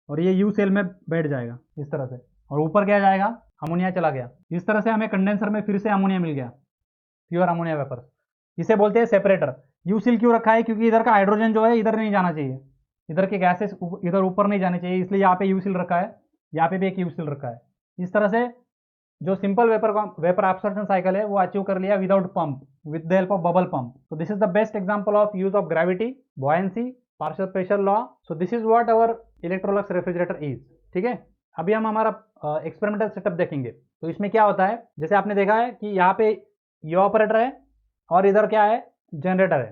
और ये यू सेल में बैठ जाएगा इस तरह से, और ऊपर क्या जाएगा, अमोनिया चला गया। इस तरह से हमें कंडेंसर में फिर से अमोनिया मिल गया, प्योर अमोनिया वेपर। इसे बोलते हैं सेपरेटर। यू सील क्यों रखा है, क्योंकि इधर का हाइड्रोजन जो है इधर नहीं जाना चाहिए, इधर के गैसेस इधर ऊपर नहीं जाने चाहिए, इसलिए यहाँ पे यू सील रखा है, यहाँ पे भी एक यू सील रखा है। इस तरह से जो सिंपल वेपर एब्सॉर्प्शन साइकिल है वो अचीव कर लिया without pump, with the help of bubble pump. So this is the best example of use of gravity, buoyancy, partial pressure law. So this is what our Electrolux refrigerator is, ठीक है। अभी हम हमारा experimental setup देखेंगे। तो इसमें क्या होता है, जैसे आपने देखा है कि यहाँ पे ये ऑपरेटर है और इधर क्या है, जनरेटर है।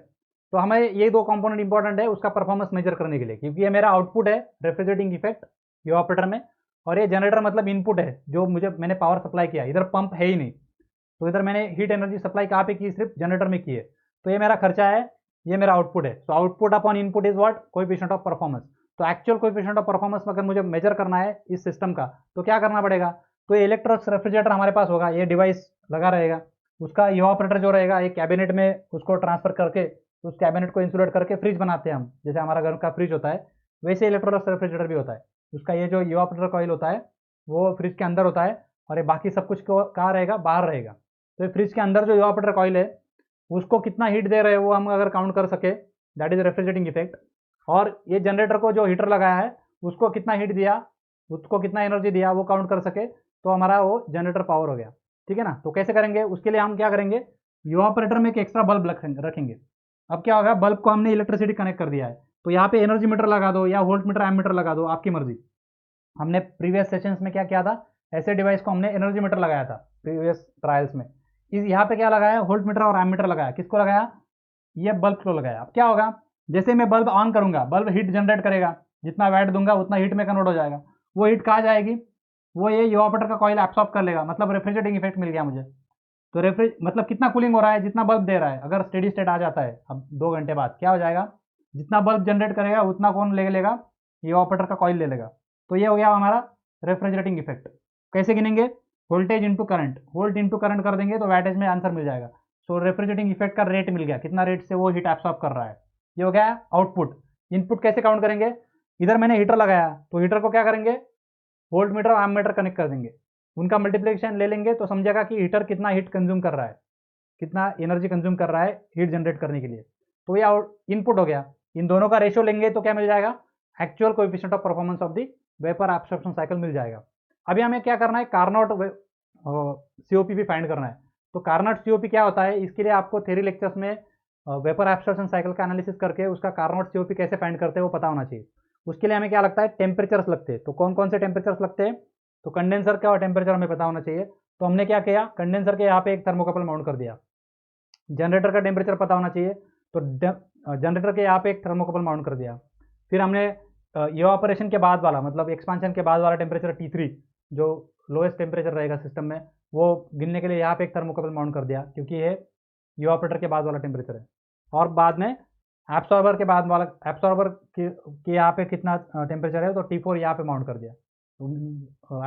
तो हमें ये दो कंपोनेंट इंपॉर्टेंट है उसका परफॉर्मेंस मेजर करने के लिए, क्योंकि ये मेरा आउटपुट है रेफ्रिजरेटिंग इफेक्ट ये ऑपरेटर में, और ये जनरेटर मतलब इनपुट है जो मैंने पावर सप्लाई किया। इधर पंप है ही नहीं, तो इधर मैंने हीट एनर्जी सप्लाई कहाँ पे की, सिर्फ जनरेटर में की है। तो ये मेरा खर्चा है, ये मेरा आउटपुट है। तो output upon input is what, coefficient of performance. तो एक्चुअल कोएफिशिएंट ऑफ परफॉर्मेंस अगर मुझे मेजर करना है इस सिस्टम का, तो क्या करना पड़ेगा, तो ये इलेक्ट्रोलक्स रेफ्रिजरेटर हमारे पास होगा, ये डिवाइस लगा रहेगा, उसका ये ऑपरेटर जो रहेगा एक कैबिनेट में उसको ट्रांसफर करके, उस कैबिनेट को इंसुलेट करके फ्रिज बनाते हैं हम, जैसे हमारा घर का फ्रिज होता है वैसे इलेक्ट्रोलक्स रेफ्रिजरेटर भी होता है। उसका ये जो ऑपरेटर कॉइल होता है वो फ्रिज के अंदर होता है, और ये बाकी सब कुछ कहाँ रहेगा, बाहर रहेगा। तो ये फ्रिज के अंदर जो इवापोरेटर कॉइल है उसको कितना हीट दे रहे हैं वो हम अगर काउंट कर सके, दैट इज रेफ्रिजरेटिंग इफेक्ट। और ये जनरेटर को जो हीटर लगाया है उसको कितना हीट दिया, उसको कितना एनर्जी दिया वो काउंट कर सके, तो हमारा वो जनरेटर पावर हो गया, ठीक है ना। तो कैसे करेंगे, उसके लिए हम क्या करेंगे, इवापोरेटर में एक एक्स्ट्रा बल्ब रखेंगे। अब क्या होगा, बल्ब को हमने इलेक्ट्रिसिटी कनेक्ट कर दिया है, तो यहाँ पे एनर्जी मीटर लगा दो या वोल्ट मीटर, एम मीटर लगा दो, आपकी मर्जी। हमने प्रीवियस सेशंस में क्या किया था, ऐसे डिवाइस को हमने एनर्जी मीटर लगाया था प्रीवियस ट्रायल्स में। इस यहाँ पे क्या लगाया, वोल्ट मीटर और एम मीटर लगाया। किसको लगाया, ये बल्ब को लगाया। अब क्या होगा, जैसे मैं बल्ब ऑन करूंगा, बल्ब हीट जनरेट करेगा, जितना वैट दूंगा उतना हीट में कन्वर्ट हो जाएगा। वो हीट कहाँ जाएगी, वो ये इवापोरेटर का कॉइल एब्सॉर्ब कर लेगा, मतलब रेफ्रिजरेटिंग इफेक्ट मिल गया मुझे। तो मतलब कितना कूलिंग हो रहा है, जितना बल्ब दे रहा है। अगर स्टेडी स्टेट आ जाता है अब 2 घंटे बाद, क्या हो जाएगा, जितना बल्ब जनरेट करेगा उतना कौन ले लेगा, इवापोरेटर का कॉइल ले लेगा। तो ये हो गया हमारा रेफ्रिजरेटिंग इफेक्ट। कैसे गिनेंगे, voltage into current, volt into current कर देंगे तो वैटेज में आंसर मिल जाएगा। सो रेफ्रिजरेटिंग इफेक्ट का रेट मिल गया, कितना रेट से वो हीट एब्सॉर्ब कर रहा है। ये हो गया आउटपुट। इनपुट कैसे काउंट करेंगे, इधर मैंने हीटर लगाया तो हीटर को क्या करेंगे, वोल्ट मीटर और एम मीटर कनेक्ट कर देंगे, उनका मल्टीप्लिकेशन ले लेंगे तो समझेगा कि हीटर कितना हीट कंज्यूम कर रहा है, कितना एनर्जी कंज्यूम कर रहा है हीट जनरेट करने के लिए। तो ये इनपुट हो गया। इन दोनों का रेशियो लेंगे तो क्या मिल जाएगा, actual coefficient of performance of the vapour absorption cycle मिल जाएगा। अभी हमें क्या करना है, कार्नोट सीओपी फाइंड करना है। तो कार्नोट सीओपी क्या होता है, इसके लिए आपको थ्योरी लेक्चर्स में वेपर एब्सॉर्प्शन साइकिल का एनालिसिस करके उसका कार्नोट सीओपी कैसे फाइंड करते हैं वो पता होना चाहिए। उसके लिए हमें क्या लगता है, टेम्परेचर्स लगते हैं। तो कौन कौन से टेम्परेचर्स लगते हैं, तो कंडेंसर का टेम्परेचर हमें पता होना चाहिए। तो हमने क्या किया, कंडेंसर के यहाँ पे एक थर्मोकपल माउंट कर दिया। जनरेटर का टेम्परेचर पता होना चाहिए, तो जनरेटर के यहाँ पे एक थर्मोकपल माउंट कर दिया। फिर हमने इवापोरेशन के बाद वाला, मतलब एक्सपांशन के बाद वाला टेम्परेचर T3 जो लोएस्ट टेम्परेचर रहेगा सिस्टम में, वो गिनने के लिए यहाँ पे एक थर्मोकपल माउंट कर दिया, क्योंकि ये इवापोरेटर के बाद वाला टेम्परेचर है। और बाद में एब्सॉर्बर के बाद वाला, एब्सॉर्बर के यहाँ पे कितना टेम्परेचर है, तो T4 यहाँ पे माउंट कर दिया,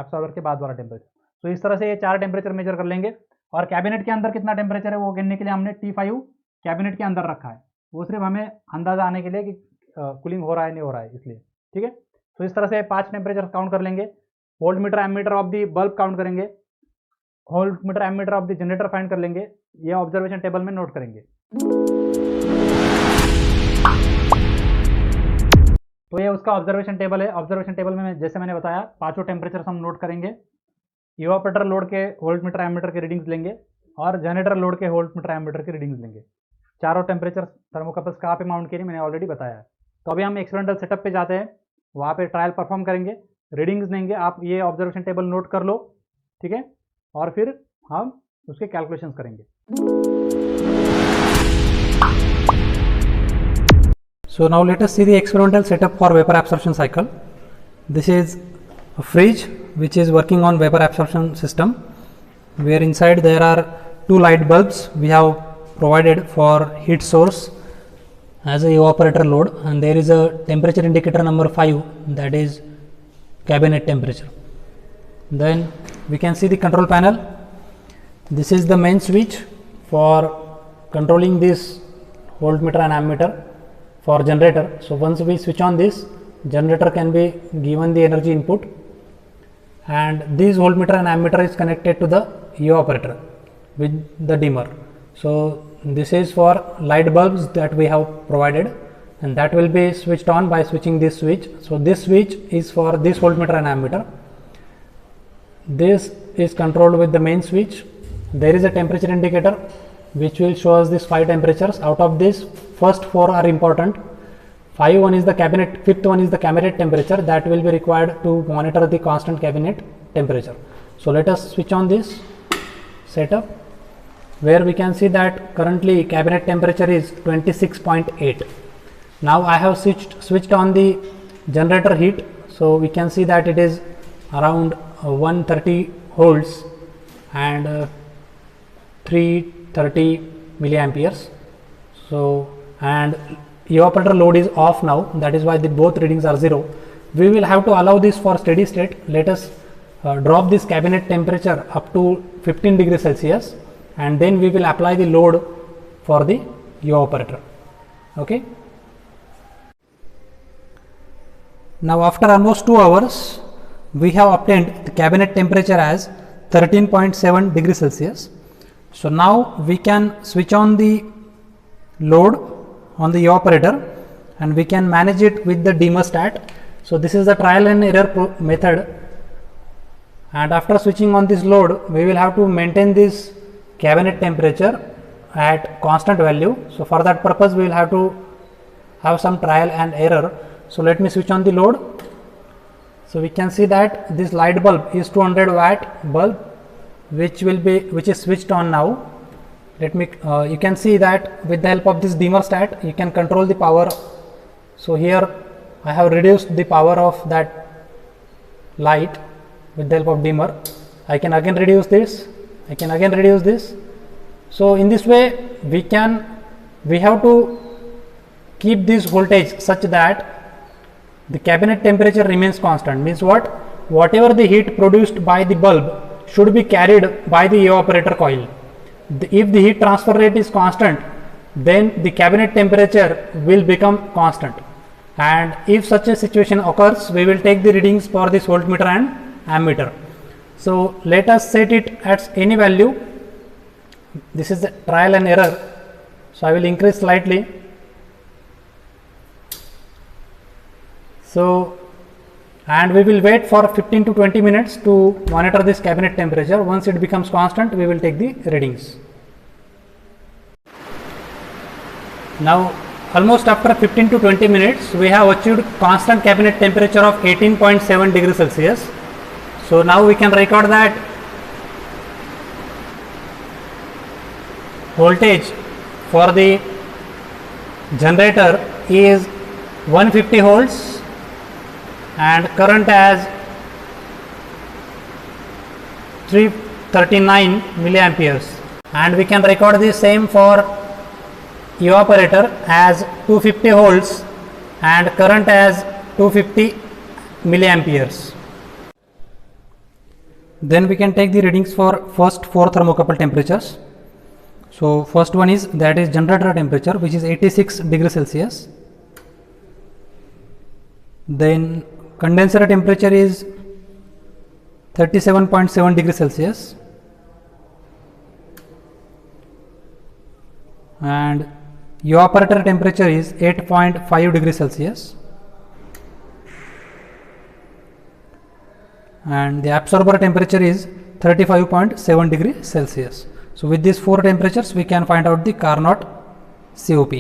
एब्सॉर्बर के बाद वाला टेम्परेचर। तो इस तरह से ये 4 टेम्परेचर मेजर कर लेंगे। और कैबिनेट के अंदर कितना टेम्परेचर है वो गिनने के लिए हमने T5 कैबिनेट के अंदर रखा है, वो सिर्फ हमें अंदाज़ा आने के लिए कि कूलिंग हो रहा है नहीं हो रहा है, इसलिए। ठीक है, तो इस तरह से 5 टेम्परेचर काउंट कर लेंगे। Volt meter ammeter of the bulb count करेंगे, volt meter ammeter of the generator find कर लेंगे, ये ऑब्जर्वेशन टेबल में नोट करेंगे। तो ये उसका ऑब्जर्वेशन टेबल है। ऑब्जर्वेशन टेबल में जैसे मैंने बताया 5 टेम्परेचर हम नोट करेंगे, इवापोरेटर लोड के वोल्ट मीटर एमीटर के रीडिंग्स लेंगे और जनरेटर लोड के वोल्ट मीटर एमीटर के रीडिंग्स लेंगे। चारों टेम्परेचर थर्मोकपल्स कहाँ पे माउंट किए मैंने ऑलरेडी बताया है। तो अभी हम एक्सपेरिमेंटल सेटअप पे जाते हैं, वहाँ पे ट्रायल परफॉर्म करेंगे, रीडिंग्स लेंगे। आप ये ऑब्जर्वेशन टेबल नोट कर लो, ठीक है, और फिर हम उसके कैलकुलेशंस करेंगे। So now let us see the experimental setup for vapor absorption cycle. This is a fridge which is working on vapor absorption system, where inside there are 2 light bulbs we have provided for heat source as a evaporator load, and there is a temperature indicator number 5, that is cabinet temperature. Then we can see the control panel. This is the main switch for controlling this voltmeter and ammeter for generator. So once we switch on this, generator can be given the energy input, and this voltmeter and ammeter is connected to the evaporator with the dimmer. So this is for light bulbs that we have provided, and that will be switched on by switching this switch. So this switch is for this voltmeter and ammeter. This is controlled with the main switch. There is a temperature indicator which will show us these 5 temperatures. Out of this, first 4 are important. 5th one is the cabinet, 5th one is the cabinet temperature that will be required to monitor the constant cabinet temperature. So let us switch on this setup, where we can see that currently cabinet temperature is 26.8. Now I have switched on the generator heat, so we can see that it is around 130 volts and 330 milliamperes. So and evaporator load is off now, that is why the both readings are 0. We will have to allow this for steady state. Let us drop this cabinet temperature up to 15 degrees Celsius, and then we will apply the load for the evaporator. Okay. Now after almost 2 hours, we have obtained the cabinet temperature as 13.7 degrees Celsius. So now we can switch on the load on the evaporator, and we can manage it with the dimmerstat. So this is the trial and error method, and after switching on this load, we will have to maintain this cabinet temperature at constant value. So for that purpose, we will have to have some trial and error. So let me switch on the load. So we can see that this light bulb is 200 watt bulb, which is switched on now. Let me you can see that with the help of this dimmerstat you can control the power. So here I have reduced the power of that light with the help of dimmer. I can again reduce this, I can again reduce this. So in this way we have to keep this voltage such that the cabinet temperature remains constant. Means what? Whatever the heat produced by the bulb should be carried by the evaporator coil. If the heat transfer rate is constant, then the cabinet temperature will become constant, and if such a situation occurs, we will take the readings for this voltmeter and ammeter. So let us set it at any value. This is the trial and error, so I will increase slightly. So and we will wait for 15 to 20 minutes to monitor this cabinet temperature. Once it becomes constant, we will take the readings. Now almost after 15 to 20 minutes, we have achieved constant cabinet temperature of 18.7 degrees Celsius. So now we can record that voltage for the generator is 150 volts and current as 339 milliamperes, and we can record the same for evaporator as 250 volts and current as 250 milliamperes. Then we can take the readings for first 4 thermocouple temperatures. So first one is, that is generator temperature, which is 86 degrees Celsius. Then condenser temperature is 37.7 degrees Celsius, and evaporator temperature is 8.5 degrees Celsius, and the absorber temperature is 35.7 degrees Celsius. So with these 4 temperatures we can find out the Carnot COP.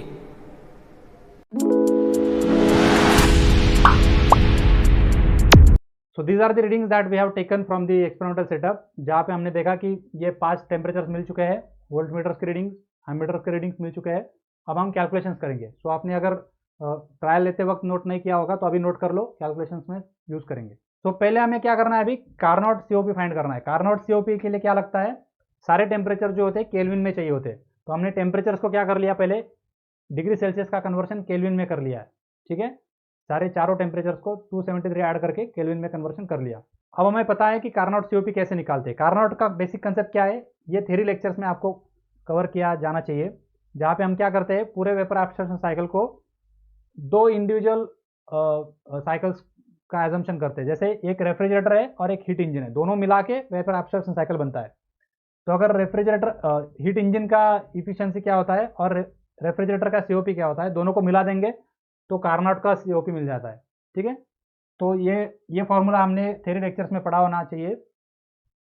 So these are the readings that we have taken from the experimental setup, जहाँ पे हमने देखा कि ये 5 temperatures मिल चुके हैं, volt metres की readings, ammeters की रीडिंग्स मिल चुके हैं। अब हम कैलकुलेशंस करेंगे। सो आपने अगर ट्रायल लेते वक्त नोट नहीं किया होगा तो अभी नोट कर लो, कैलकुलेशंस में यूज करेंगे। तो पहले हमें क्या करना है, अभी कार्नोट सीओपी फाइंड करना है। कार्नोट सीओपी के लिए क्या लगता है, सारे टेम्परेचर जो होते हैं केल्विन में चाहिए होते हैं। तो हमने टेम्परेचर्स को क्या कर लिया, पहले डिग्री सेल्सियस का कन्वर्शन केल्विन में कर लिया है, ठीक है। सारे चारों टेम्परेचर्स को 273 ऐड करके केल्विन में कन्वर्शन कर लिया। अब हमें पता है कि कार्नोट सीओपी कैसे निकालते हैं। कार्नोट का बेसिक कंसेप्ट क्या है, ये थ्योरी लेक्चर्स में आपको कवर किया जाना चाहिए, जहाँ पे हम क्या करते हैं, पूरे वेपर एब्सॉर्प्शन साइकिल को 2 इंडिविजुअल साइकिल्स का एजम्पशन करते हैं। जैसे एक रेफ्रिजरेटर है और एक हीट इंजन है, दोनों मिला के वेपर एब्सॉर्प्शन साइकिल बनता है। तो अगर रेफ्रिजरेटर हीट इंजन का इफिशियंसी क्या होता है और रेफ्रिजरेटर का सीओपी क्या होता है, दोनों को मिला देंगे तो कार्नोट का सीओपी मिल जाता है, ठीक है। तो ये फॉर्मूला हमने थ्योरी लेक्चर्स में पढ़ा होना चाहिए,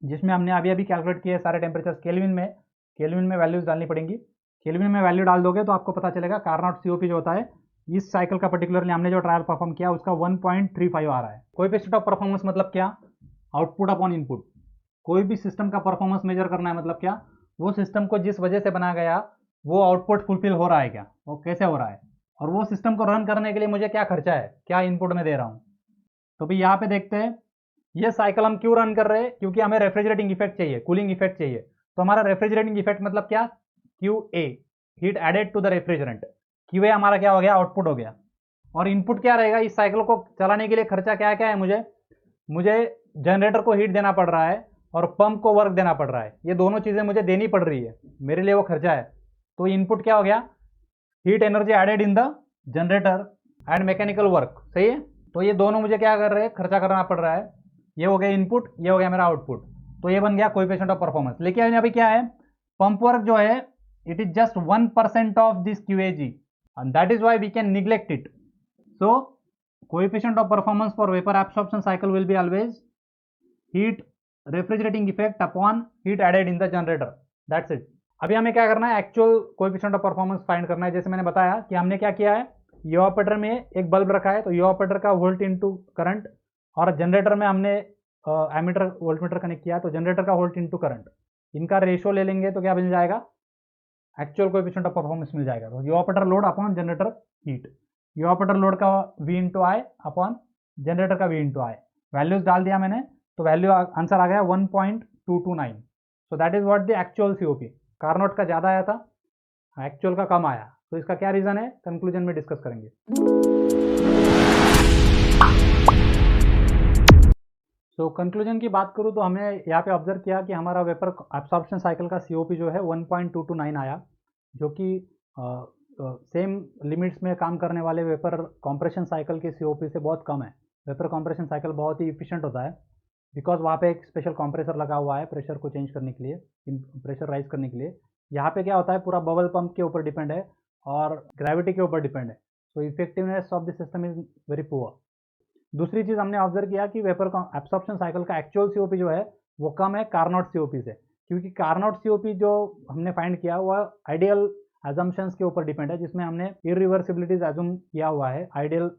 जिसमें हमने अभी कैलकुलेट किए सारे टेम्परेचर्स केल्विन में वैल्यूज डालनी पड़ेंगी। केल्विन में वैल्यू डाल दोगे तो आपको पता चलेगा कार्नोट सीओपी जो होता है, इस साइकिल का पर्टिकुलरली हमने जो ट्रायल परफॉर्म किया उसका 1.35 आ रहा है। कोएफिशिएंट ऑफ परफॉर्मेंस मतलब क्या, आउटपुट अपॉन इनपुट। कोई भी सिस्टम का परफॉर्मेंस मेजर करना है मतलब क्या, वो सिस्टम को जिस वजह से बनाया गया वो आउटपुट फुलफिल हो रहा है क्या, वो कैसे हो रहा है, और वो सिस्टम को रन करने के लिए मुझे क्या खर्चा है, क्या इनपुट में दे रहा हूँ। तो भी यहाँ पे देखते हैं ये साइकिल हम क्यों रन कर रहे हैं, क्योंकि हमें रेफ्रिजरेटिंग इफेक्ट चाहिए, कूलिंग इफेक्ट चाहिए। तो हमारा रेफ्रिजरेटिंग इफेक्ट मतलब क्या, QA, heat added to the refrigerant. QA हमारा क्या हो गया, आउटपुट हो गया। और इनपुट क्या रहेगा, इस साइकिल को चलाने के लिए खर्चा क्या क्या है, मुझे जनरेटर को हीट देना पड़ रहा है और पंप को वर्क देना पड़ रहा है। ये दोनों चीज़ें मुझे देनी पड़ रही है, मेरे लिए वो खर्चा है। तो इनपुट क्या हो गया, heat energy added in the generator and mechanical work, सही है। तो ये दोनों मुझे क्या कर रहे हैं, खर्चा करना पड़ रहा है। ये हो गया इनपुट, ये हो गया मेरा आउटपुट। तो ये बन गया कोएफिशिएंट ऑफ परफॉर्मेंस। लेकिन अभी क्या है, पंप वर्क जो है it is just 1% of this QAG and that is why we can neglect it. So coefficient of performance for vapour absorption cycle will be always heat refrigerating effect upon heat added in the generator, that's it. अभी हमें क्या करना है, actual coefficient of performance find करना है। जैसे मैंने बताया कि हमने क्या किया है, इवापोरेटर में एक बल्ब रखा है, तो इवापोरेटर का वोल्ट इनटू करंट, और जनरेटर में हमने एमीटर वोल्टमीटर कनेक्ट किया, तो जनरेटर का वोल्ट इनटू करंट, इनका रेशियो ले लेंगे तो क्या मिल जाएगा, एक्चुअल कोएफिशिएंट ऑफ परफॉर्मेंस मिल जाएगा। तो evaporator load upon generator heat, evaporator load का V इंटू आई अपॉन जनरेटर का V इंटू आई, वैल्यूज डाल दिया मैंने, तो वैल्यू आंसर आ गया 1.229। So that is what the actual COP। Carnot का ज़्यादा आया था, एक्चुअल का कम आया, तो इसका क्या रीज़न है, कंक्लूजन में डिस्कस करेंगे। तो कंक्लूजन की बात करूँ तो हमें यहाँ पे ऑब्जर्व किया कि हमारा वेपर एब्सॉर्प्शन साइकिल का COP जो है 1.229 आया, जो कि सेम लिमिट्स में काम करने वाले वेपर कॉम्प्रेशन साइकिल के COP से बहुत कम है। वेपर कॉम्प्रेशन साइकिल बहुत ही इफिशिएंट होता है, बिकॉज वहाँ पे एक स्पेशल कंप्रेसर लगा हुआ है प्रेशर को चेंज करने के लिए, प्रेशर राइज करने के लिए। यहाँ पे क्या होता है, पूरा बबल पंप के ऊपर डिपेंड है और ग्रेविटी के ऊपर डिपेंड है। So effectiveness of the system is very poor. दूसरी चीज़ हमने ऑब्जर्व किया कि वेपर एब्सॉर्प्शन साइकिल का एक्चुअल COP जो है वो कम है कार्नोट COP से, क्योंकि कार्नोट COP जो हमने फाइंड किया वो आइडियल एजम्पशंस के ऊपर डिपेंड है, जिसमें हमने इरिवर्सिबिलिटीज एज्यूम किया हुआ है। आइडियल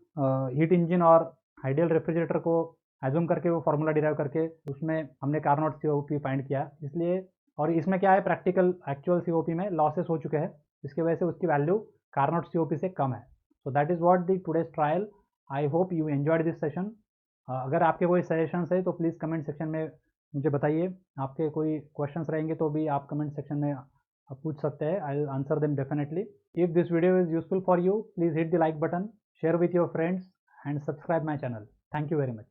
हीट इंजन और आइडियल रेफ्रिजरेटर को एज्यूम करके वो फार्मूला डिराइव करके उसमें हमने कार्नोट COP फाइंड किया। इसलिए और इसमें क्या है, प्रैक्टिकल एक्चुअल COP में लॉसेस हो चुके हैं, इसकी वजह से उसकी वैल्यू कारनोट COP से कम है. So that is what the today's trial. I hope you enjoyed this session. अगर आपके कोई सजेशंस है तो प्लीज़ कमेंट सेक्शन में मुझे बताइए. आपके कोई क्वेश्चंस रहेंगे तो भी आप कमेंट सेक्शन में पूछ सकते हैं. I will answer them definitely. If this video is useful for you, please hit the like button, share with your friends and subscribe my channel. Thank you very much.